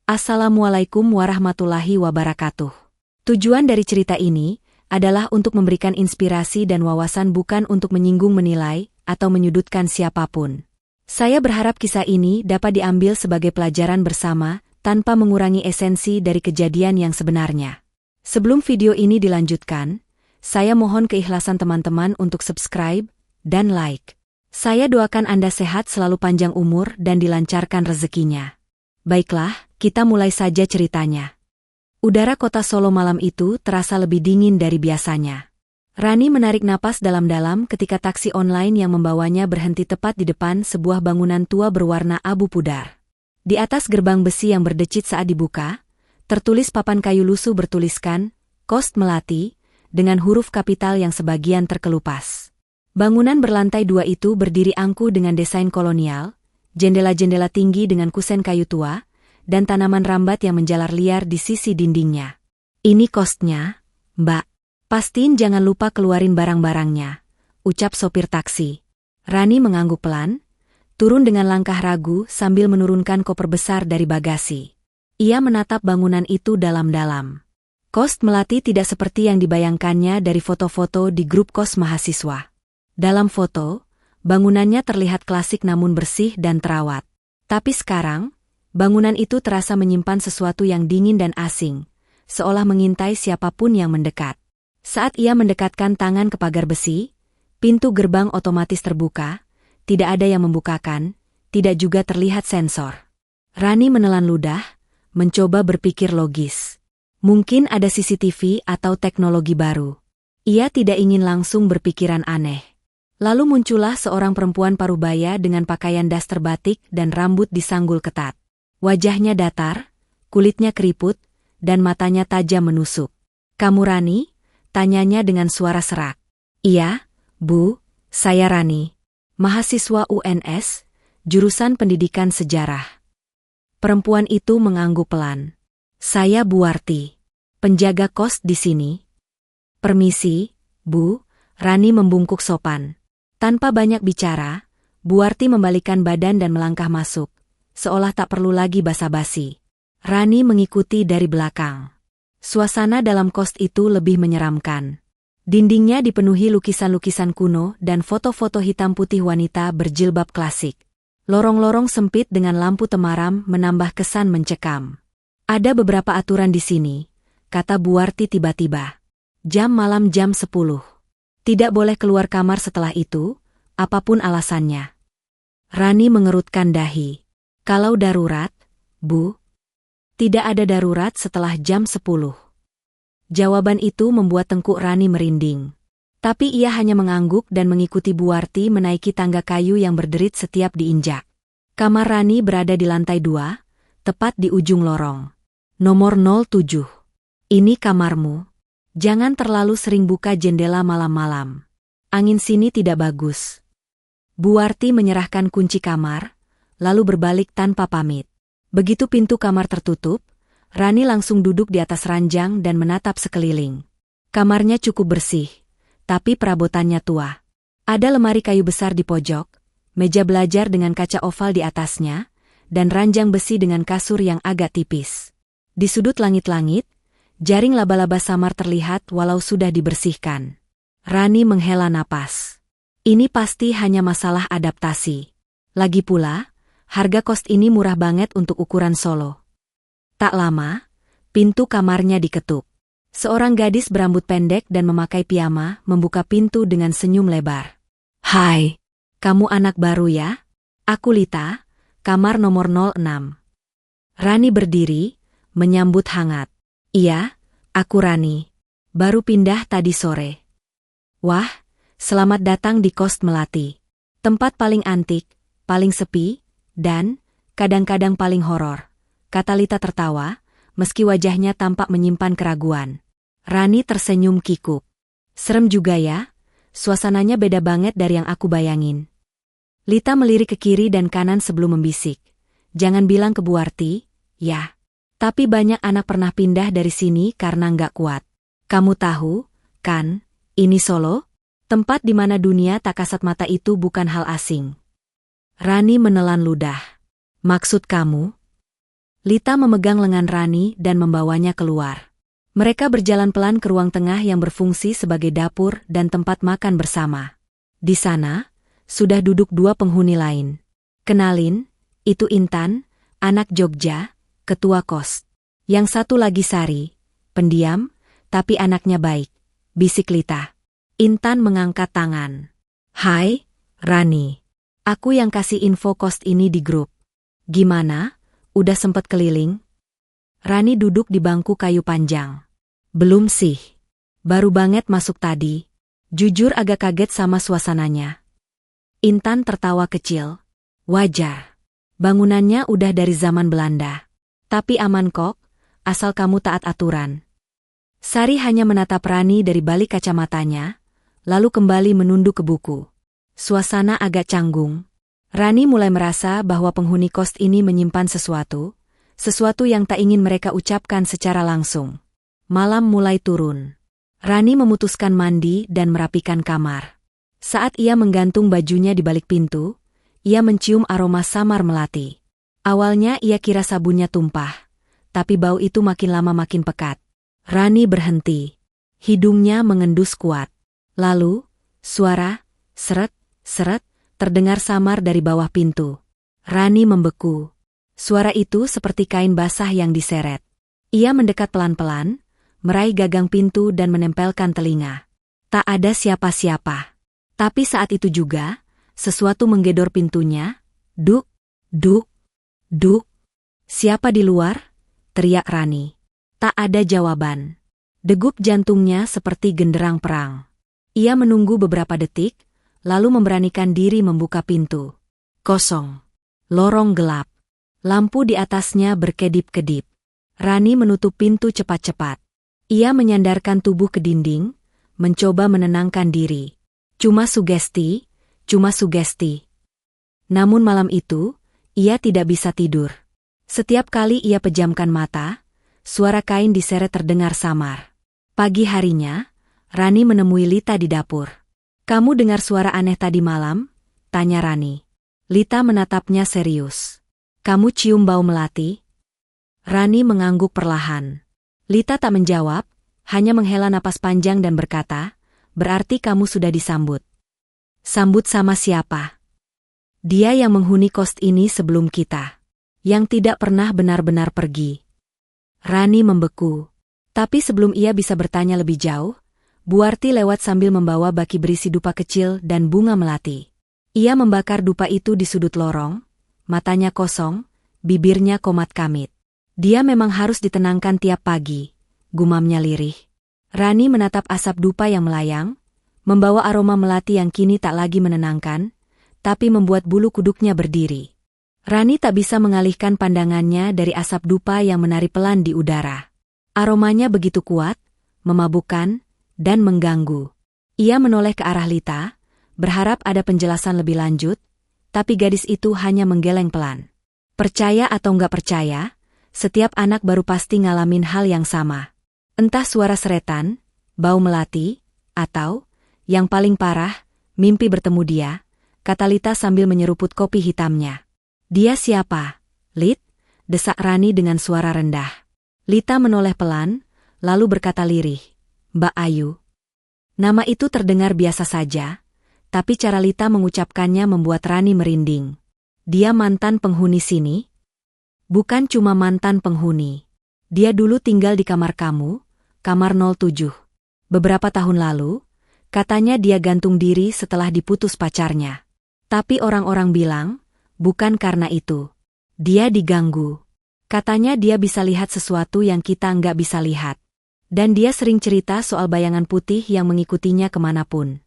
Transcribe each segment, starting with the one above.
Assalamualaikum warahmatullahi wabarakatuh. Tujuan dari cerita ini adalah untuk memberikan inspirasi dan wawasan, bukan untuk menyinggung, menilai, atau menyudutkan siapapun. Saya berharap kisah ini dapat diambil sebagai pelajaran bersama, tanpa mengurangi esensi dari kejadian yang sebenarnya. Sebelum video ini dilanjutkan, saya mohon keikhlasan teman-teman untuk subscribe dan like. Saya doakan Anda sehat selalu, panjang umur, dan dilancarkan rezekinya. Baiklah, kita mulai saja ceritanya. Udara kota Solo malam itu terasa lebih dingin dari biasanya. Rani menarik napas dalam-dalam ketika taksi online yang membawanya berhenti tepat di depan sebuah bangunan tua berwarna abu pudar. Di atas gerbang besi yang berdecit saat dibuka, tertulis papan kayu lusuh bertuliskan, Kost Melati, dengan huruf kapital yang sebagian terkelupas. Bangunan berlantai 2 itu berdiri angkuh dengan desain kolonial, jendela-jendela tinggi dengan kusen kayu tua, dan tanaman rambat yang menjalar liar di sisi dindingnya. "Ini kosnya, Mbak. Pastiin jangan lupa keluarin barang-barangnya," ucap sopir taksi. Rani mengangguk pelan, turun dengan langkah ragu sambil menurunkan koper besar dari bagasi. Ia menatap bangunan itu dalam-dalam. Kost Melati tidak seperti yang dibayangkannya dari foto-foto di grup kos mahasiswa. Dalam foto, bangunannya terlihat klasik namun bersih dan terawat. Tapi sekarang, bangunan itu terasa menyimpan sesuatu yang dingin dan asing, seolah mengintai siapapun yang mendekat. Saat ia mendekatkan tangan ke pagar besi, pintu gerbang otomatis terbuka, tidak ada yang membukakan, tidak juga terlihat sensor. Rani menelan ludah, mencoba berpikir logis. Mungkin ada CCTV atau teknologi baru. Ia tidak ingin langsung berpikiran aneh. Lalu muncullah seorang perempuan parubaya dengan pakaian daster batik dan rambut disanggul ketat. Wajahnya datar, kulitnya keriput, dan matanya tajam menusuk. "Kamu Rani?" tanyanya dengan suara serak. "Iya, Bu, saya Rani. Mahasiswa UNS, jurusan pendidikan sejarah." Perempuan itu mengangguk pelan. "Saya Buarti, penjaga kos di sini." "Permisi, Bu," Rani membungkuk sopan. Tanpa banyak bicara, Buarti membalikkan badan dan melangkah masuk, seolah tak perlu lagi basa-basi. Rani mengikuti dari belakang. Suasana dalam kos itu lebih menyeramkan. Dindingnya dipenuhi lukisan-lukisan kuno dan foto-foto hitam putih wanita berjilbab klasik. Lorong-lorong sempit dengan lampu temaram menambah kesan mencekam. "Ada beberapa aturan di sini," kata Buarti tiba-tiba. "Jam malam jam 10. Tidak boleh keluar kamar setelah itu, apapun alasannya." Rani mengerutkan dahi. "Kalau darurat, Bu?" "Tidak ada darurat setelah jam 10. Jawaban itu membuat tengkuk Rani merinding. Tapi ia hanya mengangguk dan mengikuti Buarti menaiki tangga kayu yang berderit setiap diinjak. Kamar Rani berada di lantai 2, tepat di ujung lorong. "Nomor 07. Ini kamarmu. Jangan terlalu sering buka jendela malam-malam. Angin sini tidak bagus." Buarti menyerahkan kunci kamar, lalu berbalik tanpa pamit. Begitu pintu kamar tertutup, Rani langsung duduk di atas ranjang dan menatap sekeliling. Kamarnya cukup bersih, tapi perabotannya tua. Ada lemari kayu besar di pojok, meja belajar dengan kaca oval di atasnya, dan ranjang besi dengan kasur yang agak tipis. Di sudut langit-langit, jaring laba-laba samar terlihat walau sudah dibersihkan. Rani menghela napas. Ini pasti hanya masalah adaptasi. Lagi pula, harga kos ini murah banget untuk ukuran Solo. Tak lama, pintu kamarnya diketuk. Seorang gadis berambut pendek dan memakai piyama membuka pintu dengan senyum lebar. "Hai, kamu anak baru ya? Aku Lita, kamar nomor 06. Rani berdiri, menyambut hangat. "Iya, aku Rani. Baru pindah tadi sore." "Wah, selamat datang di Kost Melati. Tempat paling antik, paling sepi, dan kadang-kadang paling horor," kata Lita tertawa, meski wajahnya tampak menyimpan keraguan. Rani tersenyum kikuk. "Serem juga ya, suasananya beda banget dari yang aku bayangin." Lita melirik ke kiri dan kanan sebelum membisik. "Jangan bilang ke Buarti, ya. Tapi banyak anak pernah pindah dari sini karena nggak kuat. Kamu tahu, kan, ini Solo? Tempat di mana dunia tak kasat mata itu bukan hal asing." Rani menelan ludah. "Maksud kamu?" Lita memegang lengan Rani dan membawanya keluar. Mereka berjalan pelan ke ruang tengah yang berfungsi sebagai dapur dan tempat makan bersama. Di sana, sudah duduk dua penghuni lain. Kenalin, itu Intan, anak Jogja, ketua kos. Yang satu lagi Sari, pendiam, tapi anaknya baik, bisik Lita. Intan mengangkat tangan. Hai, Rani. Aku yang kasih info kos ini di grup. Gimana, udah sempet keliling? Rani duduk di bangku kayu panjang. Belum sih. Baru banget masuk tadi. Jujur agak kaget sama suasananya. Intan tertawa kecil. Wajar. Bangunannya udah dari zaman Belanda. Tapi aman kok, asal kamu taat aturan. Sari hanya menatap Rani dari balik kacamatanya, lalu kembali menunduk ke buku. Suasana agak canggung. Rani mulai merasa bahwa penghuni kos ini menyimpan sesuatu yang tak ingin mereka ucapkan secara langsung. Malam mulai turun. Rani memutuskan mandi dan merapikan kamar. Saat ia menggantung bajunya di balik pintu, ia mencium aroma samar melati. Awalnya ia kira sabunnya tumpah, tapi bau itu makin lama makin pekat. Rani berhenti. Hidungnya mengendus kuat. Lalu, suara, seret, seret, terdengar samar dari bawah pintu. Rani membeku. Suara itu seperti kain basah yang diseret. Ia mendekat pelan-pelan, meraih gagang pintu dan menempelkan telinga. Tak ada siapa-siapa. Tapi saat itu juga, sesuatu menggedor pintunya. Duk, duk, duk. Siapa di luar? Teriak Rani. Tak ada jawaban. Degup jantungnya seperti genderang perang. Ia menunggu beberapa detik, lalu memberanikan diri membuka pintu. Kosong. Lorong gelap. Lampu di atasnya berkedip-kedip. Rani menutup pintu cepat-cepat. Ia menyandarkan tubuh ke dinding, mencoba menenangkan diri. Cuma sugesti, cuma sugesti. Namun malam itu, ia tidak bisa tidur. Setiap kali ia pejamkan mata, suara kain diseret terdengar samar. Pagi harinya, Rani menemui Lita di dapur. Kamu dengar suara aneh tadi malam? Tanya Rani. Lita menatapnya serius. Kamu cium bau melati? Rani mengangguk perlahan. Lita tak menjawab, hanya menghela napas panjang dan berkata, berarti kamu sudah disambut. Sambut sama siapa? Dia yang menghuni kos ini sebelum kita. Yang tidak pernah benar-benar pergi. Rani membeku. Tapi sebelum ia bisa bertanya lebih jauh, Buarti lewat sambil membawa baki berisi dupa kecil dan bunga melati. Ia membakar dupa itu di sudut lorong, matanya kosong, bibirnya komat kamit. Dia memang harus ditenangkan tiap pagi, gumamnya lirih. Rani menatap asap dupa yang melayang, membawa aroma melati yang kini tak lagi menenangkan, tapi membuat bulu kuduknya berdiri. Rani tak bisa mengalihkan pandangannya dari asap dupa yang menari pelan di udara. Aromanya begitu kuat, memabukkan, dan mengganggu. Ia menoleh ke arah Lita, berharap ada penjelasan lebih lanjut, tapi gadis itu hanya menggeleng pelan. Percaya atau nggak percaya, setiap anak baru pasti ngalamin hal yang sama. Entah suara seretan, bau melati, atau, yang paling parah, mimpi bertemu dia, kata Lita sambil menyeruput kopi hitamnya. Dia siapa? Lit? Desak Rani dengan suara rendah. Lita menoleh pelan, lalu berkata lirih. Mbak Ayu. Nama itu terdengar biasa saja, tapi cara Lita mengucapkannya membuat Rani merinding. Dia mantan penghuni sini? Bukan cuma mantan penghuni. Dia dulu tinggal di kamar kamu, kamar 07. Beberapa tahun lalu, katanya dia gantung diri setelah diputus pacarnya. Tapi orang-orang bilang, bukan karena itu. Dia diganggu. Katanya dia bisa lihat sesuatu yang kita nggak bisa lihat. Dan dia sering cerita soal bayangan putih yang mengikutinya kemanapun.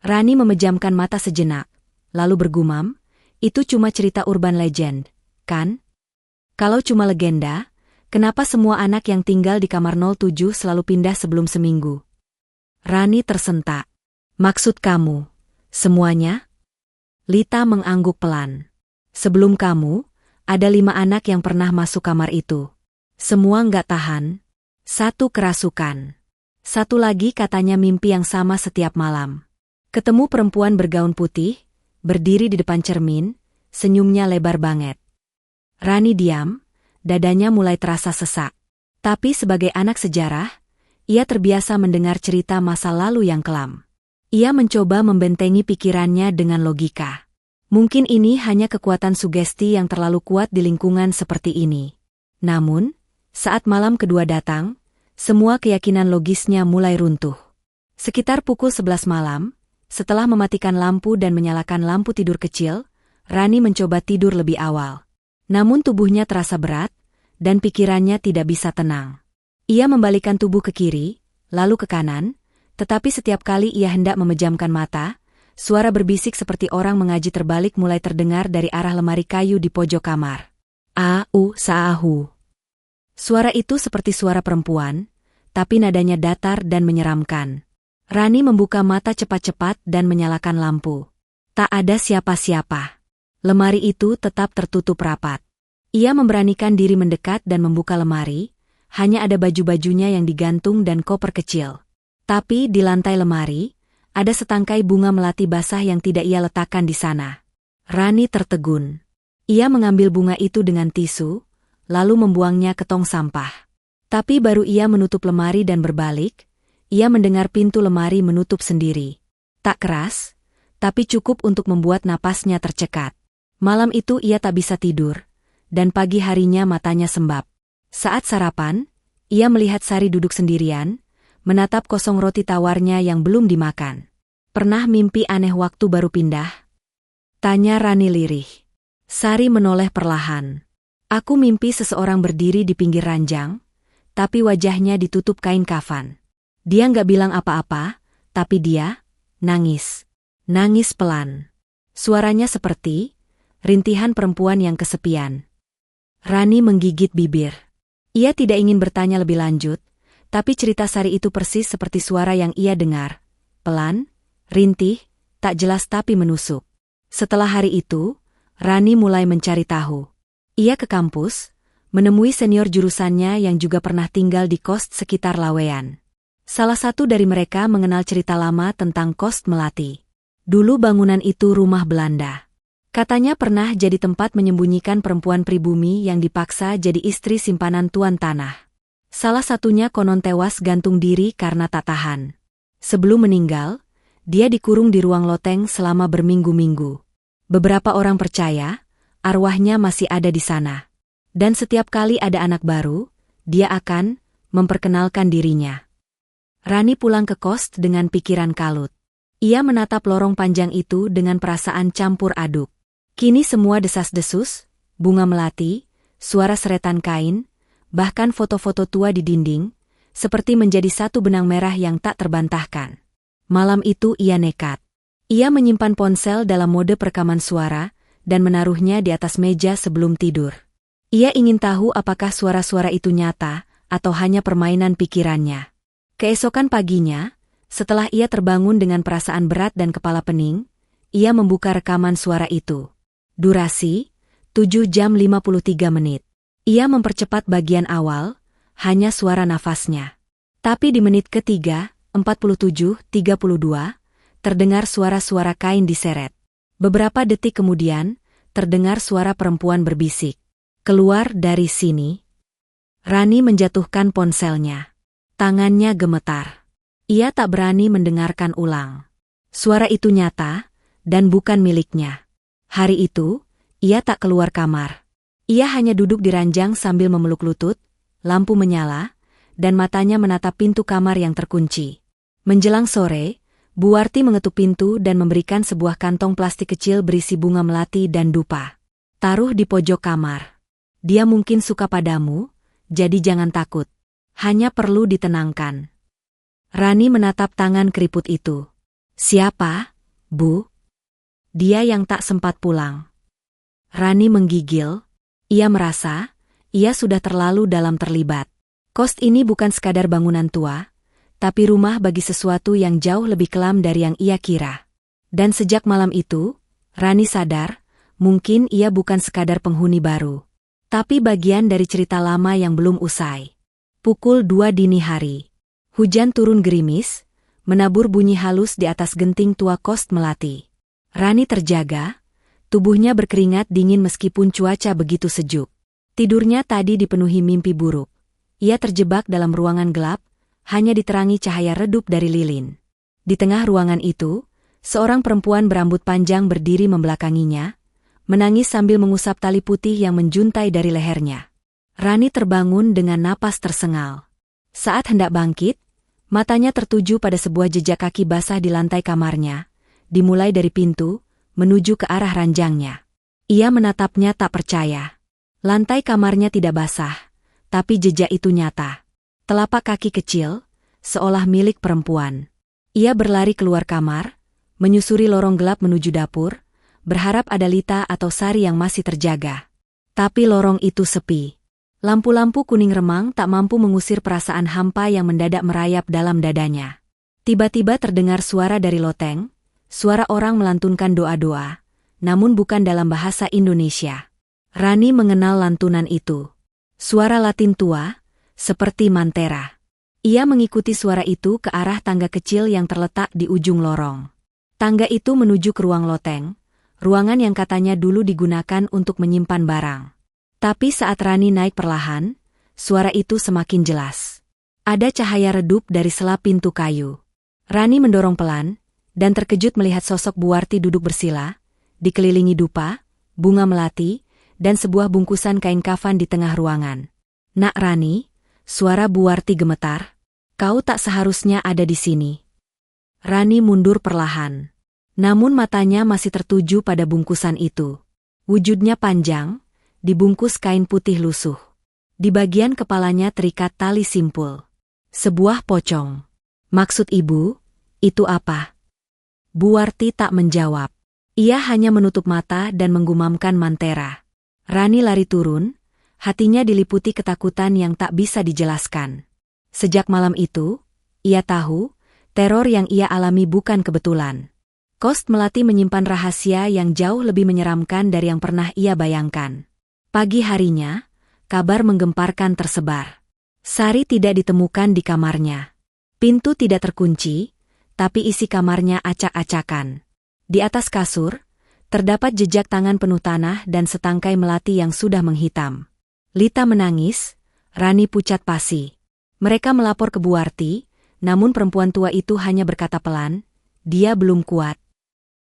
Rani memejamkan mata sejenak, lalu bergumam, itu cuma cerita urban legend, kan? Kalau cuma legenda, kenapa semua anak yang tinggal di kamar 07 selalu pindah sebelum seminggu? Rani tersentak. Maksud kamu, semuanya? Lita mengangguk pelan. Sebelum kamu, ada 5 anak yang pernah masuk kamar itu. Semua nggak tahan. 1 kerasukan. 1 lagi katanya mimpi yang sama setiap malam. Ketemu perempuan bergaun putih, berdiri di depan cermin, senyumnya lebar banget. Rani diam, dadanya mulai terasa sesak. Tapi sebagai anak sejarah, ia terbiasa mendengar cerita masa lalu yang kelam. Ia mencoba membentengi pikirannya dengan logika. Mungkin ini hanya kekuatan sugesti yang terlalu kuat di lingkungan seperti ini. Namun, saat malam kedua datang, semua keyakinan logisnya mulai runtuh. Sekitar pukul 11 malam, setelah mematikan lampu dan menyalakan lampu tidur kecil, Rani mencoba tidur lebih awal. Namun tubuhnya terasa berat, dan pikirannya tidak bisa tenang. Ia membalikkan tubuh ke kiri, lalu ke kanan, tetapi setiap kali ia hendak memejamkan mata, suara berbisik seperti orang mengaji terbalik mulai terdengar dari arah lemari kayu di pojok kamar. "Au, saahu." Suara itu seperti suara perempuan, tapi nadanya datar dan menyeramkan. Rani membuka mata cepat-cepat dan menyalakan lampu. Tak ada siapa-siapa. Lemari itu tetap tertutup rapat. Ia memberanikan diri mendekat dan membuka lemari, hanya ada baju-bajunya yang digantung dan koper kecil. Tapi di lantai lemari, ada setangkai bunga melati basah yang tidak ia letakkan di sana. Rani tertegun. Ia mengambil bunga itu dengan tisu, lalu membuangnya ke tong sampah. Tapi baru ia menutup lemari dan berbalik, ia mendengar pintu lemari menutup sendiri. Tak keras, tapi cukup untuk membuat napasnya tercekat. Malam itu ia tak bisa tidur, dan pagi harinya matanya sembab. Saat sarapan, ia melihat Sari duduk sendirian, menatap kosong roti tawarnya yang belum dimakan. "Pernah mimpi aneh waktu baru pindah?" tanya Rani lirih. Sari menoleh perlahan. "Aku mimpi seseorang berdiri di pinggir ranjang, tapi wajahnya ditutup kain kafan. Dia nggak bilang apa-apa, tapi dia nangis. Nangis pelan. Suaranya seperti rintihan perempuan yang kesepian." Rani menggigit bibir. Ia tidak ingin bertanya lebih lanjut, tapi cerita Sari itu persis seperti suara yang ia dengar. Pelan, rintih, tak jelas tapi menusuk. Setelah hari itu, Rani mulai mencari tahu. Ia ke kampus, menemui senior jurusannya yang juga pernah tinggal di kos sekitar Lawean. Salah satu dari mereka mengenal cerita lama tentang Kos Melati. Dulu bangunan itu rumah Belanda. Katanya pernah jadi tempat menyembunyikan perempuan pribumi yang dipaksa jadi istri simpanan tuan tanah. Salah satunya konon tewas gantung diri karena tak tahan. Sebelum meninggal, dia dikurung di ruang loteng selama berminggu-minggu. Beberapa orang percaya, arwahnya masih ada di sana. Dan setiap kali ada anak baru, dia akan memperkenalkan dirinya. Rani pulang ke kos dengan pikiran kalut. Ia menatap lorong panjang itu dengan perasaan campur aduk. Kini semua desas-desus, bunga melati, suara seretan kain, bahkan foto-foto tua di dinding, seperti menjadi satu benang merah yang tak terbantahkan. Malam itu ia nekat. Ia menyimpan ponsel dalam mode perekaman suara, dan menaruhnya di atas meja sebelum tidur. Ia ingin tahu apakah suara-suara itu nyata, atau hanya permainan pikirannya. Keesokan paginya, setelah ia terbangun dengan perasaan berat dan kepala pening, ia membuka rekaman suara itu. Durasi, 7 jam 53 menit. Ia mempercepat bagian awal, hanya suara nafasnya. Tapi di menit ketiga, 47:32, terdengar suara-suara kain diseret. Beberapa detik kemudian, terdengar suara perempuan berbisik. "Keluar dari sini." Rani menjatuhkan ponselnya. Tangannya gemetar. Ia tak berani mendengarkan ulang. Suara itu nyata, dan bukan miliknya. Hari itu, ia tak keluar kamar. Ia hanya duduk di ranjang sambil memeluk lutut, lampu menyala, dan matanya menatap pintu kamar yang terkunci. Menjelang sore, Bu Warti mengetuk pintu dan memberikan sebuah kantong plastik kecil berisi bunga melati dan dupa. "Taruh di pojok kamar. Dia mungkin suka padamu, jadi jangan takut. Hanya perlu ditenangkan." Rani menatap tangan keriput itu. "Siapa, Bu?" "Dia yang tak sempat pulang." Rani menggigil. Ia merasa, ia sudah terlalu dalam terlibat. Kos ini bukan sekadar bangunan tua, tapi rumah bagi sesuatu yang jauh lebih kelam dari yang ia kira. Dan sejak malam itu, Rani sadar, mungkin ia bukan sekadar penghuni baru, tapi bagian dari cerita lama yang belum usai. Pukul 2 dini hari. Hujan turun gerimis, menabur bunyi halus di atas genting tua Kos Melati. Rani terjaga, tubuhnya berkeringat dingin meskipun cuaca begitu sejuk. Tidurnya tadi dipenuhi mimpi buruk. Ia terjebak dalam ruangan gelap, hanya diterangi cahaya redup dari lilin. Di tengah ruangan itu, seorang perempuan berambut panjang berdiri membelakanginya, menangis sambil mengusap tali putih yang menjuntai dari lehernya. Rani terbangun dengan napas tersengal. Saat hendak bangkit, matanya tertuju pada sebuah jejak kaki basah di lantai kamarnya, dimulai dari pintu, menuju ke arah ranjangnya. Ia menatapnya tak percaya. Lantai kamarnya tidak basah, tapi jejak itu nyata. Telapak kaki kecil, seolah milik perempuan. Ia berlari keluar kamar, menyusuri lorong gelap menuju dapur, berharap ada Lita atau Sari yang masih terjaga. Tapi lorong itu sepi. Lampu-lampu kuning remang tak mampu mengusir perasaan hampa yang mendadak merayap dalam dadanya. Tiba-tiba terdengar suara dari loteng, suara orang melantunkan doa-doa, namun bukan dalam bahasa Indonesia. Rani mengenal lantunan itu. Suara Latin tua, seperti mantera. Ia mengikuti suara itu ke arah tangga kecil yang terletak di ujung lorong. Tangga itu menuju ke ruang loteng, ruangan yang katanya dulu digunakan untuk menyimpan barang. Tapi saat Rani naik perlahan, suara itu semakin jelas. Ada cahaya redup dari sela pintu kayu. Rani mendorong pelan, dan terkejut melihat sosok Buarti duduk bersila, dikelilingi dupa, bunga melati, dan sebuah bungkusan kain kafan di tengah ruangan. "Nak Rani," suara Buarti gemetar, "kau tak seharusnya ada di sini." Rani mundur perlahan. Namun matanya masih tertuju pada bungkusan itu. Wujudnya panjang, dibungkus kain putih lusuh. Di bagian kepalanya terikat tali simpul. Sebuah pocong. "Maksud ibu, itu apa?" Buarti tak menjawab. Ia hanya menutup mata dan menggumamkan mantera. Rani lari turun, hatinya diliputi ketakutan yang tak bisa dijelaskan. Sejak malam itu, ia tahu, teror yang ia alami bukan kebetulan. Kost Melati menyimpan rahasia yang jauh lebih menyeramkan dari yang pernah ia bayangkan. Pagi harinya, kabar menggemparkan tersebar. Sari tidak ditemukan di kamarnya. Pintu tidak terkunci, tapi isi kamarnya acak-acakan. Di atas kasur, terdapat jejak tangan penuh tanah dan setangkai melati yang sudah menghitam. Lita menangis, Rani pucat pasi. Mereka melapor ke Buarti, namun perempuan tua itu hanya berkata pelan, "Dia belum kuat."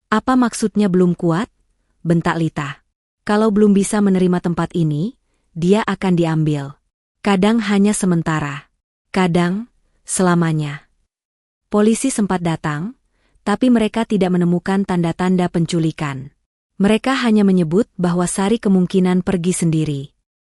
"Apa maksudnya belum kuat?" bentak Lita. "Kalau belum bisa menerima tempat ini, dia akan diambil. Kadang hanya sementara. Kadang, selamanya." Polisi sempat datang, tapi mereka tidak menemukan tanda-tanda penculikan. Mereka hanya menyebut bahwa Sari kemungkinan pergi sendiri.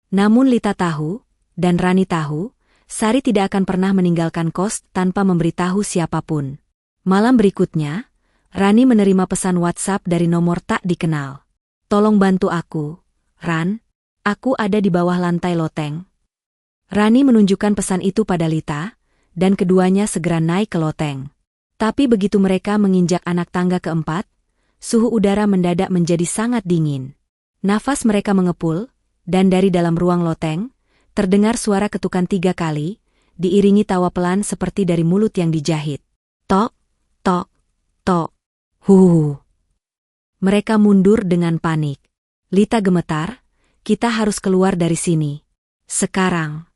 Namun Lita tahu, dan Rani tahu, Sari tidak akan pernah meninggalkan kos tanpa memberitahu siapapun. Malam berikutnya, Rani menerima pesan WhatsApp dari nomor tak dikenal. "Tolong bantu aku, Ran. Aku ada di bawah lantai loteng." Rani menunjukkan pesan itu pada Lita, dan keduanya segera naik ke loteng. Tapi begitu mereka menginjak anak tangga keempat, suhu udara mendadak menjadi sangat dingin. Nafas mereka mengepul, dan dari dalam ruang loteng, terdengar suara ketukan 3 kali, diiringi tawa pelan seperti dari mulut yang dijahit. Tok, tok, tok, huuuh. Mereka mundur dengan panik. Lita gemetar, "Kita harus keluar dari sini. Sekarang."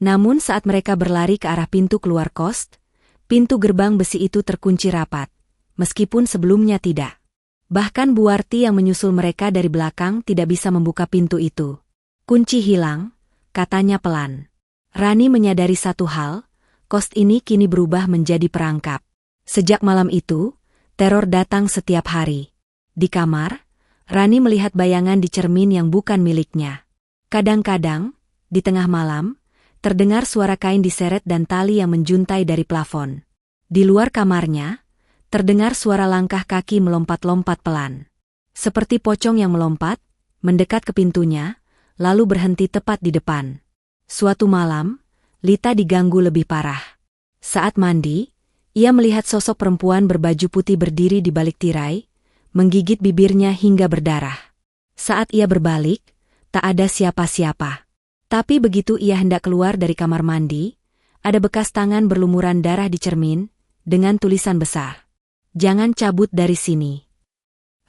Namun saat mereka berlari ke arah pintu keluar kos, pintu gerbang besi itu terkunci rapat, meskipun sebelumnya tidak. Bahkan Buarti yang menyusul mereka dari belakang tidak bisa membuka pintu itu. "Kunci hilang," katanya pelan. Rani menyadari satu hal, kos ini kini berubah menjadi perangkap. Sejak malam itu, teror datang setiap hari. Di kamar, Rani melihat bayangan di cermin yang bukan miliknya. Kadang-kadang, di tengah malam, terdengar suara kain diseret dan tali yang menjuntai dari plafon. Di luar kamarnya, terdengar suara langkah kaki melompat-lompat pelan. Seperti pocong yang melompat, mendekat ke pintunya, lalu berhenti tepat di depan. Suatu malam, Lita diganggu lebih parah. Saat mandi, ia melihat sosok perempuan berbaju putih berdiri di balik tirai, menggigit bibirnya hingga berdarah. Saat ia berbalik, tak ada siapa-siapa. Tapi begitu ia hendak keluar dari kamar mandi, ada bekas tangan berlumuran darah di cermin, dengan tulisan besar, "Jangan cabut dari sini."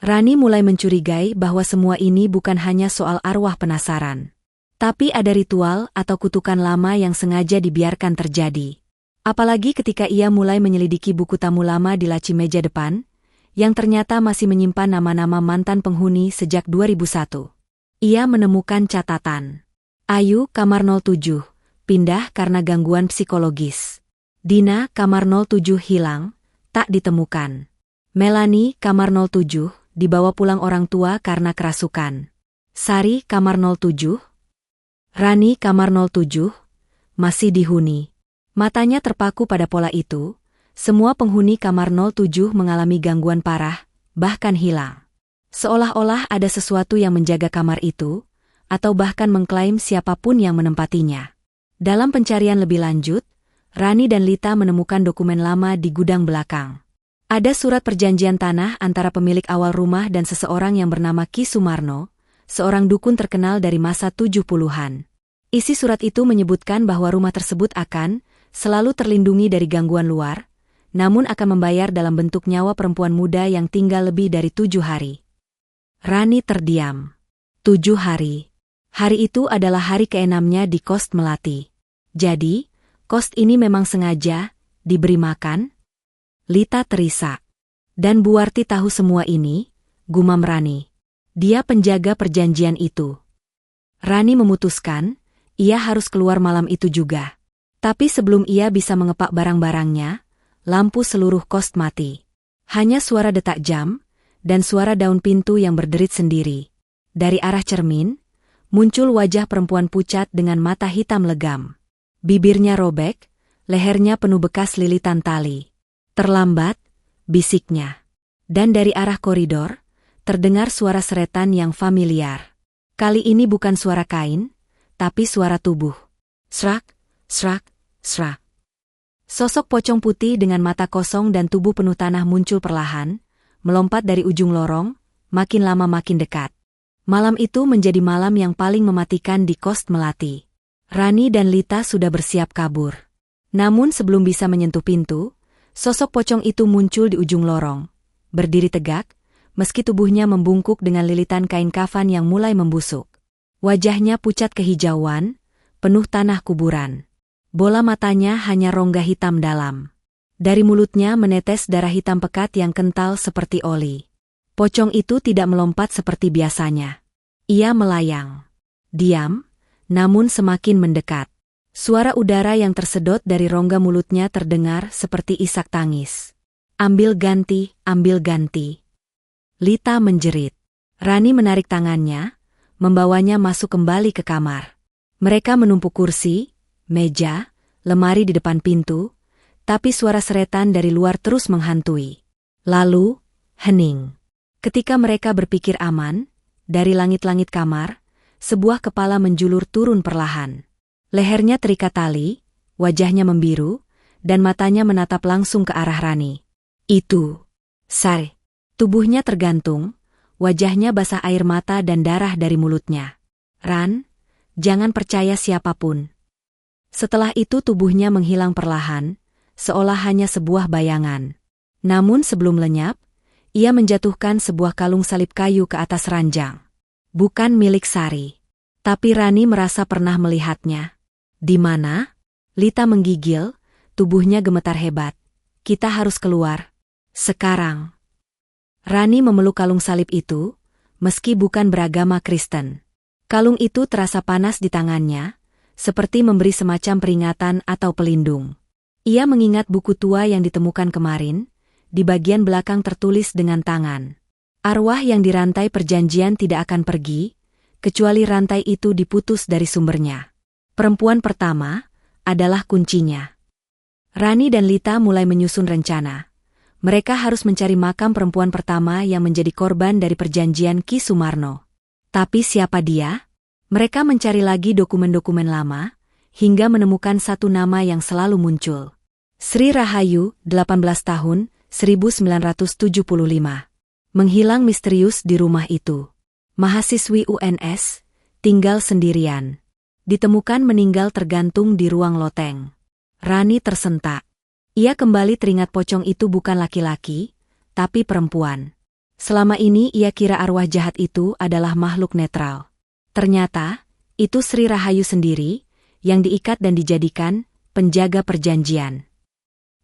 Rani mulai mencurigai bahwa semua ini bukan hanya soal arwah penasaran. Tapi ada ritual atau kutukan lama yang sengaja dibiarkan terjadi. Apalagi ketika ia mulai menyelidiki buku tamu lama di laci meja depan, yang ternyata masih menyimpan nama-nama mantan penghuni sejak 2001. Ia menemukan catatan. Ayu, kamar 07, pindah karena gangguan psikologis. Dina, kamar 07 hilang, tak ditemukan. Melanie, kamar 07, dibawa pulang orang tua karena kerasukan. Sari, kamar 07. Rani, kamar 07, masih dihuni. Matanya terpaku pada pola itu. Semua penghuni kamar 07 mengalami gangguan parah, bahkan hilang. Seolah-olah ada sesuatu yang menjaga kamar itu, atau bahkan mengklaim siapapun yang menempatinya. Dalam pencarian lebih lanjut, Rani dan Lita menemukan dokumen lama di gudang belakang. Ada surat perjanjian tanah antara pemilik awal rumah dan seseorang yang bernama Ki Sumarno, seorang dukun terkenal dari masa 70-an. Isi surat itu menyebutkan bahwa rumah tersebut akan selalu terlindungi dari gangguan luar, namun akan membayar dalam bentuk nyawa perempuan muda yang tinggal lebih dari 7 hari. Rani terdiam. 7 hari. Hari itu adalah hari ke-6-nya di Kost Melati. Jadi, Kost ini memang sengaja diberi makan? Lita terisak. Dan Bu Warti tahu semua ini, gumam Rani. Dia penjaga perjanjian itu. Rani memutuskan, ia harus keluar malam itu juga. Tapi sebelum ia bisa mengepak barang-barangnya, lampu seluruh Kost mati. Hanya suara detak jam, dan suara daun pintu yang berderit sendiri. Dari arah cermin, muncul wajah perempuan pucat dengan mata hitam legam. Bibirnya robek, lehernya penuh bekas lilitan tali. Terlambat, bisiknya. Dan dari arah koridor, terdengar suara seretan yang familiar. Kali ini bukan suara kain, tapi suara tubuh. Srak, srak, srak. Sosok pocong putih dengan mata kosong dan tubuh penuh tanah muncul perlahan, melompat dari ujung lorong, makin lama makin dekat. Malam itu menjadi malam yang paling mematikan di Kost Melati. Rani dan Lita sudah bersiap kabur. Namun sebelum bisa menyentuh pintu, sosok pocong itu muncul di ujung lorong. Berdiri tegak, meski tubuhnya membungkuk dengan lilitan kain kafan yang mulai membusuk. Wajahnya pucat kehijauan, penuh tanah kuburan. Bola matanya hanya rongga hitam dalam. Dari mulutnya menetes darah hitam pekat yang kental seperti oli. Pocong itu tidak melompat seperti biasanya. Ia melayang. Diam, namun semakin mendekat. Suara udara yang tersedot dari rongga mulutnya terdengar seperti isak tangis. Ambil ganti, ambil ganti. Lita menjerit. Rani menarik tangannya, membawanya masuk kembali ke kamar. Mereka menumpuk kursi, meja, lemari di depan pintu, tapi suara seretan dari luar terus menghantui. Lalu, hening. Ketika mereka berpikir aman, dari langit-langit kamar, sebuah kepala menjulur turun perlahan. Lehernya terikat tali, wajahnya membiru, dan matanya menatap langsung ke arah Rani. Itu. Sari. Tubuhnya tergantung, wajahnya basah air mata dan darah dari mulutnya. Ran, jangan percaya siapapun. Setelah itu tubuhnya menghilang perlahan, seolah hanya sebuah bayangan. Namun sebelum lenyap, ia menjatuhkan sebuah kalung salib kayu ke atas ranjang. Bukan milik Sari. Tapi Rani merasa pernah melihatnya. Di mana? Lita menggigil, tubuhnya gemetar hebat. Kita harus keluar. Sekarang. Rani memeluk kalung salib itu, meski bukan beragama Kristen. Kalung itu terasa panas di tangannya, seperti memberi semacam peringatan atau pelindung. Ia mengingat buku tua yang ditemukan kemarin, di bagian belakang tertulis dengan tangan. Arwah yang dirantai perjanjian tidak akan pergi, kecuali rantai itu diputus dari sumbernya. Perempuan pertama adalah kuncinya. Rani dan Lita mulai menyusun rencana. Mereka harus mencari makam perempuan pertama yang menjadi korban dari perjanjian Ki Sumarno. Tapi siapa dia? Mereka mencari lagi dokumen-dokumen lama, hingga menemukan satu nama yang selalu muncul. Sri Rahayu, 18 tahun, 1975. Menghilang misterius di rumah itu. Mahasiswi UNS, tinggal sendirian. Ditemukan meninggal tergantung di ruang loteng. Rani tersentak. Ia kembali teringat pocong itu bukan laki-laki, tapi perempuan. Selama ini ia kira arwah jahat itu adalah makhluk netral. Ternyata, Itu Sri Rahayu sendiri, yang diikat dan dijadikan penjaga perjanjian.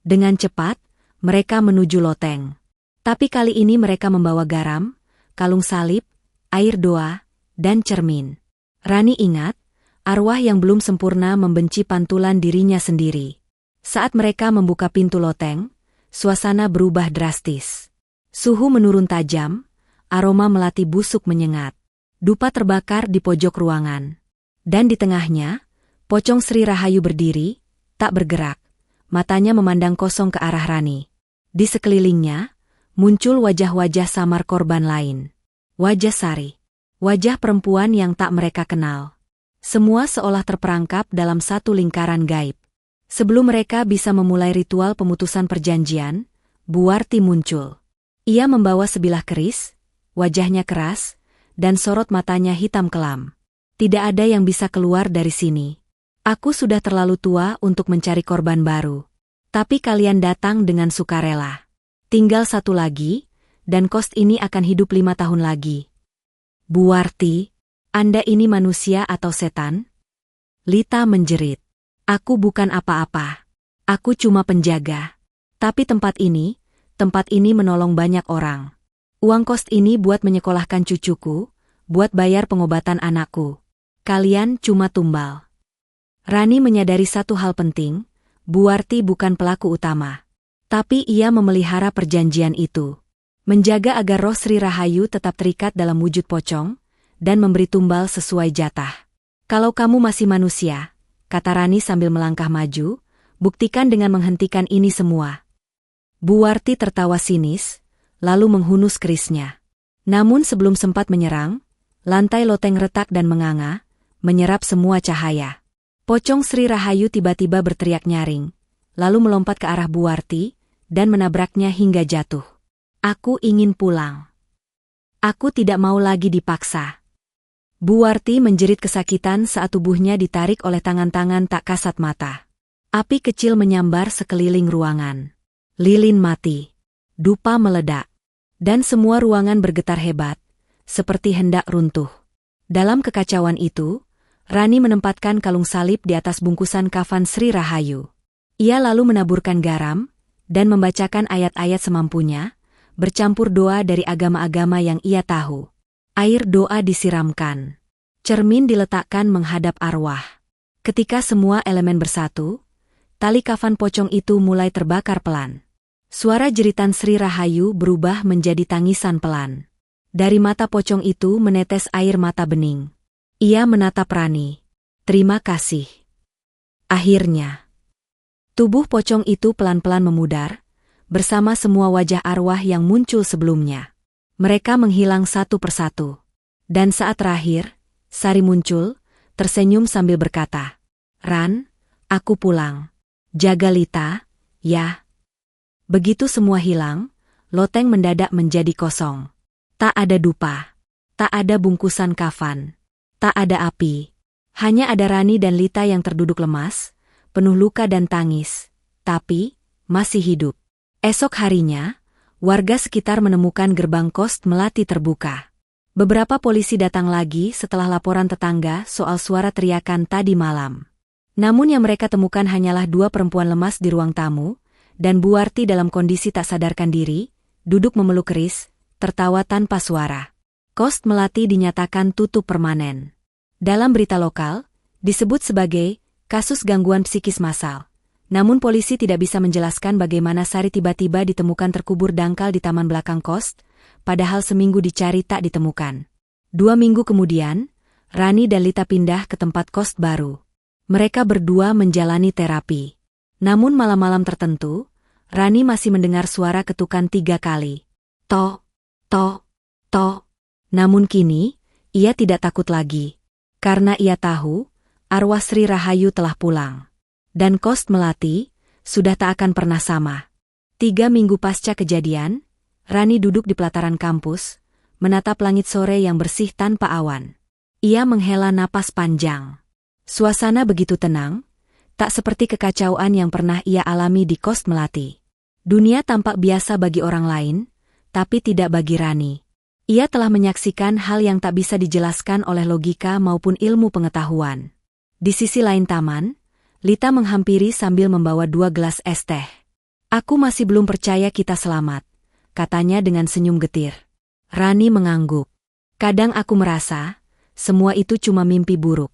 Dengan cepat, mereka menuju loteng. Tapi kali ini mereka membawa garam, kalung salib, air doa, dan cermin. Rani ingat, arwah yang belum sempurna membenci pantulan dirinya sendiri. Saat mereka membuka pintu loteng, suasana berubah drastis. Suhu menurun tajam, aroma melati busuk menyengat. Dupa terbakar di pojok ruangan. Dan di tengahnya, pocong Sri Rahayu berdiri, tak bergerak. Matanya memandang kosong ke arah Rani. Di sekelilingnya, muncul wajah-wajah samar korban lain. Wajah Sari. Wajah perempuan yang tak mereka kenal. Semua seolah terperangkap dalam satu lingkaran gaib. Sebelum mereka bisa memulai ritual pemutusan perjanjian, Buarti muncul. Ia membawa sebilah keris, wajahnya keras, dan sorot matanya hitam kelam. Tidak ada yang bisa keluar dari sini. Aku sudah terlalu tua untuk mencari korban baru. Tapi kalian datang dengan sukarela. Tinggal satu lagi, dan Kost ini akan hidup 5 tahun lagi. Buarti, Anda ini manusia atau setan? Lita menjerit. Aku bukan apa-apa. Aku cuma penjaga. Tapi tempat ini menolong banyak orang. Uang Kost ini buat menyekolahkan cucuku, buat bayar pengobatan anakku. Kalian cuma tumbal. Rani menyadari satu hal penting, Buarti bukan pelaku utama. Tapi ia memelihara perjanjian itu. Menjaga agar roh Sri Rahayu tetap terikat dalam wujud pocong, dan memberi tumbal sesuai jatah. Kalau kamu masih manusia, kata Rani sambil melangkah maju, buktikan dengan menghentikan ini semua. Buarti tertawa sinis, lalu menghunus kerisnya. Namun sebelum sempat menyerang, lantai loteng retak dan menganga, menyerap semua cahaya. Pocong Sri Rahayu tiba-tiba berteriak nyaring, lalu melompat ke arah Buarti, dan menabraknya hingga jatuh. Aku ingin pulang. Aku tidak mau lagi dipaksa. Buarti menjerit kesakitan saat tubuhnya ditarik oleh tangan-tangan tak kasat mata. Api kecil menyambar sekeliling ruangan. Lilin mati. Dupa meledak. Dan semua ruangan bergetar hebat, seperti hendak runtuh. Dalam kekacauan itu, Rani menempatkan kalung salib di atas bungkusan kafan Sri Rahayu. Ia lalu menaburkan garam, dan membacakan ayat-ayat semampunya, bercampur doa dari agama-agama yang ia tahu. Air doa disiramkan. Cermin diletakkan menghadap arwah. Ketika semua elemen bersatu, tali kafan pocong itu mulai terbakar pelan. Suara jeritan Sri Rahayu berubah menjadi tangisan pelan. Dari mata pocong itu menetes air mata bening. Ia menatap Rani. Terima kasih. Akhirnya, tubuh pocong itu pelan-pelan memudar, bersama semua wajah arwah yang muncul sebelumnya. Mereka menghilang satu persatu. Dan saat terakhir, Sari muncul, tersenyum sambil berkata, Ran, aku pulang. Jaga Lita, ya. Begitu semua hilang, loteng mendadak menjadi kosong. Tak ada dupa. Tak ada bungkusan kafan. Tak ada api. Hanya ada Rani dan Lita yang terduduk lemas, penuh luka dan tangis, tapi masih hidup. Esok harinya, warga sekitar menemukan gerbang Kost Melati terbuka. Beberapa polisi datang lagi setelah laporan tetangga soal suara teriakan tadi malam. Namun yang mereka temukan hanyalah 2 perempuan lemas di ruang tamu, dan Buarti dalam kondisi tak sadarkan diri, duduk memeluk keris, tertawa tanpa suara. Kost Melati dinyatakan tutup permanen. Dalam berita lokal, disebut sebagai kasus gangguan psikis massal. Namun polisi tidak bisa menjelaskan bagaimana Sari tiba-tiba ditemukan terkubur dangkal di taman belakang Kost, padahal seminggu dicari tak ditemukan. 2 minggu kemudian, Rani dan Lita pindah ke tempat Kost baru. Mereka berdua menjalani terapi. Namun malam-malam tertentu, Rani masih mendengar suara ketukan 3 kali. Tok, tok, tok. Namun kini, ia tidak takut lagi. Karena ia tahu, arwah Sri Rahayu telah pulang. Dan Kost Melati, sudah tak akan pernah sama. 3 minggu pasca kejadian, Rani duduk di pelataran kampus, menatap langit sore yang bersih tanpa awan. Ia menghela napas panjang. Suasana begitu tenang, tak seperti kekacauan yang pernah ia alami di Kost Melati. Dunia tampak biasa bagi orang lain, tapi tidak bagi Rani. Ia telah menyaksikan hal yang tak bisa dijelaskan oleh logika maupun ilmu pengetahuan. Di sisi lain taman, Lita menghampiri sambil membawa 2 gelas es teh. Aku masih belum percaya kita selamat, katanya dengan senyum getir. Rani mengangguk. Kadang aku merasa, semua itu cuma mimpi buruk.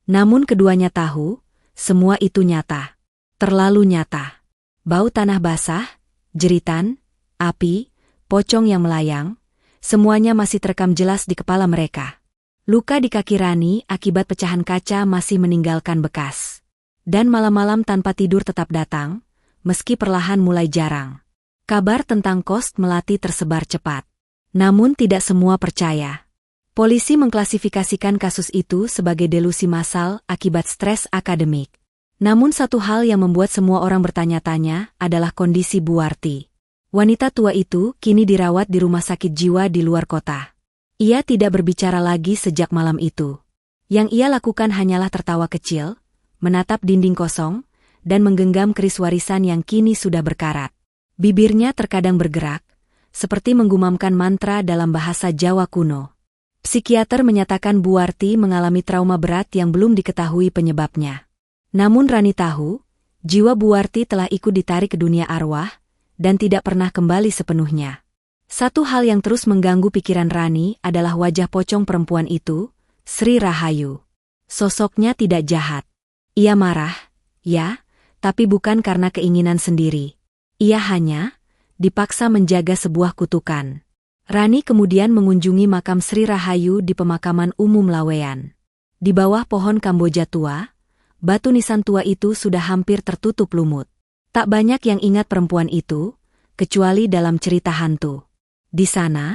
Namun keduanya tahu, semua itu nyata. Terlalu nyata. Bau tanah basah, jeritan, api, pocong yang melayang, semuanya masih terekam jelas di kepala mereka. Luka di kaki Rani akibat pecahan kaca masih meninggalkan bekas. Dan malam-malam tanpa tidur tetap datang, meski perlahan mulai jarang. Kabar tentang Kost Melati tersebar cepat. Namun tidak semua percaya. Polisi mengklasifikasikan kasus itu sebagai delusi massal akibat stres akademik. Namun satu hal yang membuat semua orang bertanya-tanya adalah kondisi Buarti. Wanita tua itu kini dirawat di rumah sakit jiwa di luar kota. Ia tidak berbicara lagi sejak malam itu. Yang ia lakukan hanyalah tertawa kecil, menatap dinding kosong, dan menggenggam keris warisan yang kini sudah berkarat. Bibirnya terkadang bergerak, seperti menggumamkan mantra dalam bahasa Jawa kuno. Psikiater menyatakan Buarti mengalami trauma berat yang belum diketahui penyebabnya. Namun Rani tahu, jiwa Buarti telah ikut ditarik ke dunia arwah, dan tidak pernah kembali sepenuhnya. Satu hal yang terus mengganggu pikiran Rani adalah wajah pocong perempuan itu, Sri Rahayu. Sosoknya tidak jahat. Ia marah, ya, tapi bukan karena keinginan sendiri. Ia hanya dipaksa menjaga sebuah kutukan. Rani kemudian mengunjungi makam Sri Rahayu di pemakaman umum Laweyan. Di bawah pohon Kamboja tua, batu nisan tua itu sudah hampir tertutup lumut. Tak banyak yang ingat perempuan itu, kecuali dalam cerita hantu. Di sana,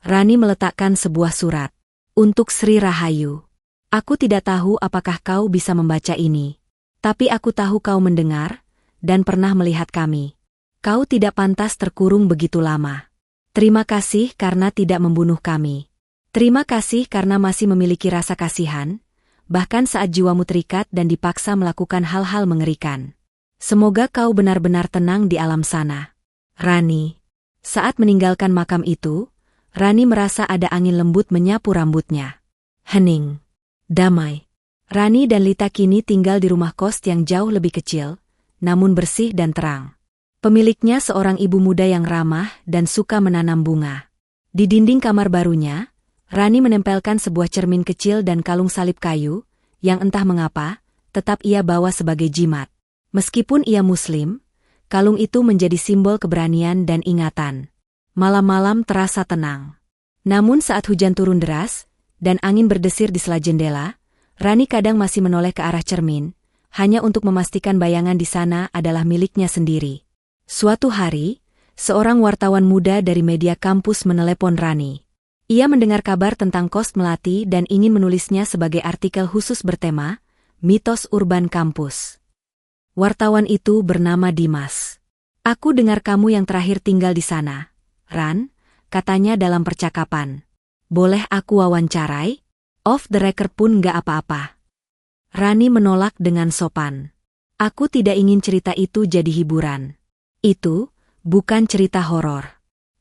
Rani meletakkan sebuah surat. Untuk Sri Rahayu. Aku tidak tahu apakah kau bisa membaca ini. Tapi aku tahu kau mendengar, dan pernah melihat kami. Kau tidak pantas terkurung begitu lama. Terima kasih karena tidak membunuh kami. Terima kasih karena masih memiliki rasa kasihan, bahkan saat jiwamu terikat dan dipaksa melakukan hal-hal mengerikan. Semoga kau benar-benar tenang di alam sana. Rani. Saat meninggalkan makam itu, Rani merasa ada angin lembut menyapu rambutnya. Hening. Damai. Rani dan Lita kini tinggal di rumah kos yang jauh lebih kecil, namun bersih dan terang. Pemiliknya seorang ibu muda yang ramah dan suka menanam bunga. Di dinding kamar barunya, Rani menempelkan sebuah cermin kecil dan kalung salib kayu, yang entah mengapa, tetap ia bawa sebagai jimat. Meskipun ia Muslim, kalung itu menjadi simbol keberanian dan ingatan. Malam-malam terasa tenang. Namun saat hujan turun deras, dan angin berdesir di sela jendela, Rani kadang masih menoleh ke arah cermin, hanya untuk memastikan bayangan di sana adalah miliknya sendiri. Suatu hari, seorang wartawan muda dari media kampus menelepon Rani. Ia mendengar kabar tentang Kost Melati dan ingin menulisnya sebagai artikel khusus bertema, Mitos Urban Kampus. Wartawan itu bernama Dimas. Aku dengar kamu yang terakhir tinggal di sana, Ran, katanya dalam percakapan. Boleh aku wawancarai? Off the record pun nggak apa-apa. Rani menolak dengan sopan. Aku tidak ingin cerita itu jadi hiburan. Itu bukan cerita horor.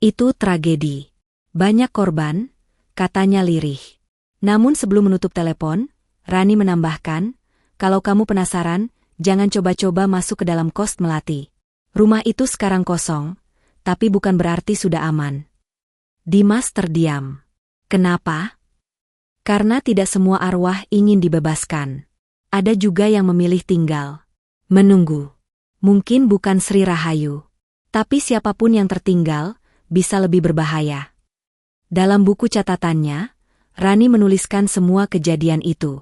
Itu tragedi. Banyak korban, katanya lirih. Namun sebelum menutup telepon, Rani menambahkan, kalau kamu penasaran, jangan coba-coba masuk ke dalam Kost Melati. Rumah itu sekarang kosong, tapi bukan berarti sudah aman. Dimas terdiam. Kenapa? Karena tidak semua arwah ingin dibebaskan. Ada juga yang memilih tinggal. Menunggu. Mungkin bukan Sri Rahayu. Tapi siapapun yang tertinggal, bisa lebih berbahaya. Dalam buku catatannya, Rani menuliskan semua kejadian itu.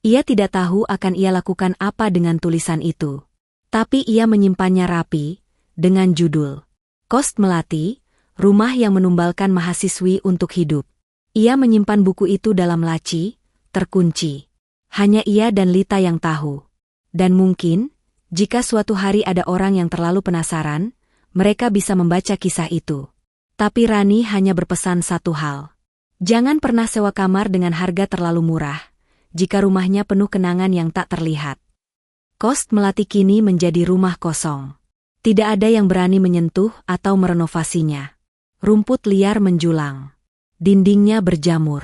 Ia tidak tahu akan ia lakukan apa dengan tulisan itu. Tapi ia menyimpannya rapi, dengan judul Kost Melati, Rumah yang Menumbalkan Mahasiswi untuk Hidup. Ia menyimpan buku itu dalam laci, terkunci. Hanya ia dan Lita yang tahu. Dan mungkin, jika suatu hari ada orang yang terlalu penasaran, mereka bisa membaca kisah itu. Tapi Rani hanya berpesan satu hal. Jangan pernah sewa kamar dengan harga terlalu murah, jika rumahnya penuh kenangan yang tak terlihat. Kost Melati kini menjadi rumah kosong. Tidak ada yang berani menyentuh atau merenovasinya. Rumput liar menjulang. Dindingnya berjamur.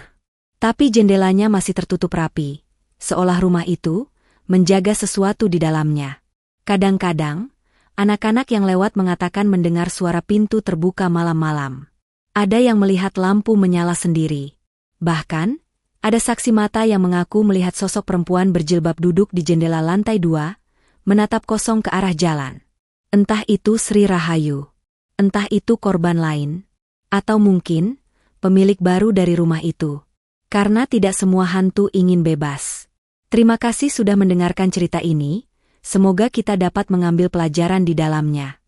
Tapi jendelanya masih tertutup rapi, seolah rumah itu menjaga sesuatu di dalamnya. Kadang-kadang, anak-anak yang lewat mengatakan mendengar suara pintu terbuka malam-malam. Ada yang melihat lampu menyala sendiri. Bahkan, ada saksi mata yang mengaku melihat sosok perempuan berjilbab duduk di jendela lantai 2, menatap kosong ke arah jalan. Entah itu Sri Rahayu, entah itu korban lain, atau mungkin pemilik baru dari rumah itu. Karena tidak semua hantu ingin bebas. Terima kasih sudah mendengarkan cerita ini, semoga kita dapat mengambil pelajaran di dalamnya.